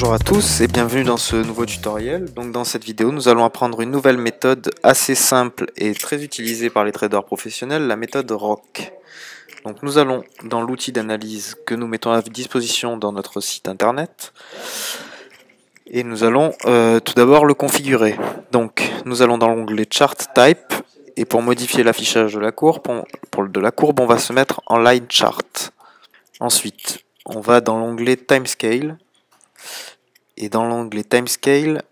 Bonjour à tous et bienvenue dans ce nouveau tutoriel. Donc dans cette vidéo, nous allons apprendre une nouvelle méthode assez simple et très utilisée par les traders professionnels, la méthode ROC. Donc nous allons dans l'outil d'analyse que nous mettons à disposition dans notre site internet et nous allons tout d'abord le configurer. Donc nous allons dans l'onglet Chart Type et pour modifier l'affichage de la courbe, on va se mettre en Line Chart. Ensuite, on va dans l'onglet Timescale. Et dans l'onglet Timescale,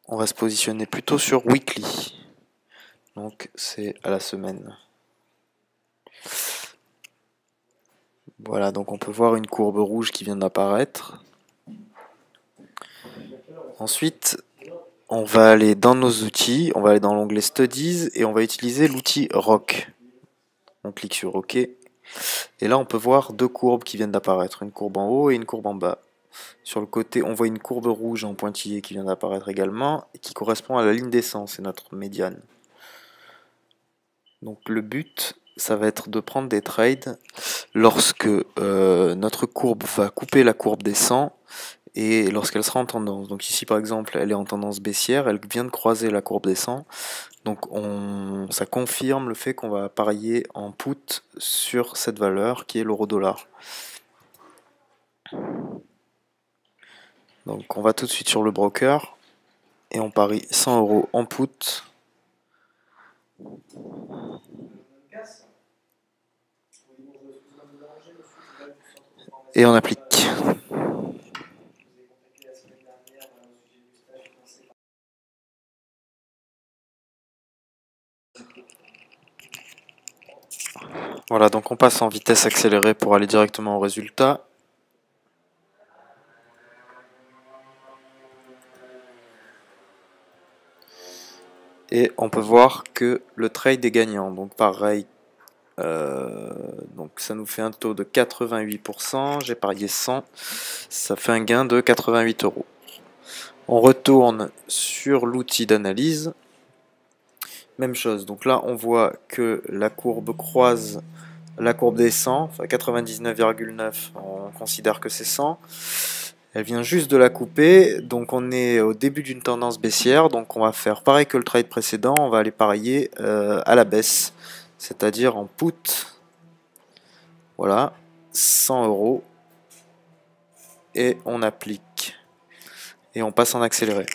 on va se positionner plutôt sur Weekly. Donc c'est à la semaine. Voilà, donc on peut voir une courbe rouge qui vient d'apparaître. Ensuite, on va aller dans nos outils, on va aller dans l'onglet Studies et on va utiliser l'outil ROC. On clique sur OK. Et là, on peut voir deux courbes qui viennent d'apparaître, une courbe en haut et une courbe en bas. Sur le côté, on voit une courbe rouge en pointillé qui vient d'apparaître également, et qui correspond à la ligne descente, c'est notre médiane. Donc le but, ça va être de prendre des trades lorsque notre courbe va couper la courbe des 100, et lorsqu'elle sera en tendance. Donc ici par exemple, elle est en tendance baissière, elle vient de croiser la courbe des 100. Donc ça confirme le fait qu'on va parier en put sur cette valeur qui est l'euro-dollar. Donc on va tout de suite sur le broker et on parie 100 € en put. Et on applique. Voilà, donc on passe en vitesse accélérée pour aller directement au résultat. Et on peut voir que le trade est gagnant. Donc pareil, donc ça nous fait un taux de 88%. J'ai parié 100, ça fait un gain de 88 €. On retourne sur l'outil d'analyse. Même chose, donc là on voit que la courbe croise la courbe des 100, enfin 99,9, on considère que c'est 100. Elle vient juste de la couper, donc on est au début d'une tendance baissière, donc on va faire pareil que le trade précédent, on va aller parier à la baisse, c'est-à-dire en put. Voilà, 100 €, et on applique, et on passe en accéléré.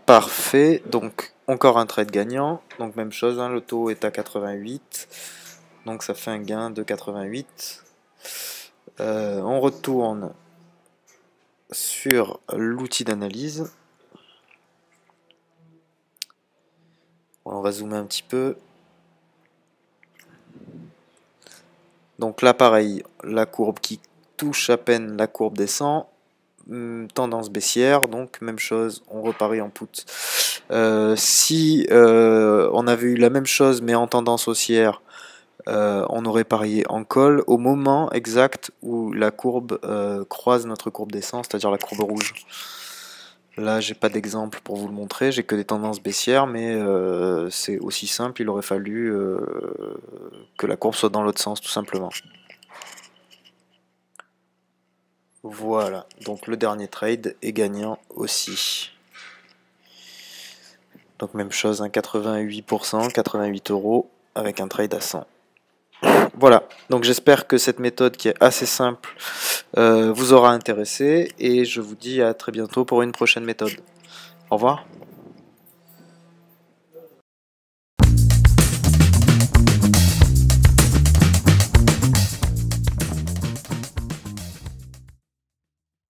Parfait, donc encore un trade gagnant, donc même chose, hein, le taux est à 88, donc ça fait un gain de 88. On retourne sur l'outil d'analyse. On va zoomer un petit peu. Donc là pareil, la courbe qui touche à peine la courbe des 100, tendance baissière, donc même chose, on reparie en put. Si on avait eu la même chose mais en tendance haussière, on aurait parié en call au moment exact où la courbe croise notre courbe des 100, c'est-à-dire la courbe rouge. Là, j'ai pas d'exemple pour vous le montrer, j'ai que des tendances baissières, mais c'est aussi simple, il aurait fallu que la courbe soit dans l'autre sens, tout simplement. Voilà, donc le dernier trade est gagnant aussi. Donc même chose, hein, 88%, 88 € avec un trade à 100. Voilà, donc j'espère que cette méthode qui est assez simple vous aura intéressé et je vous dis à très bientôt pour une prochaine méthode. Au revoir.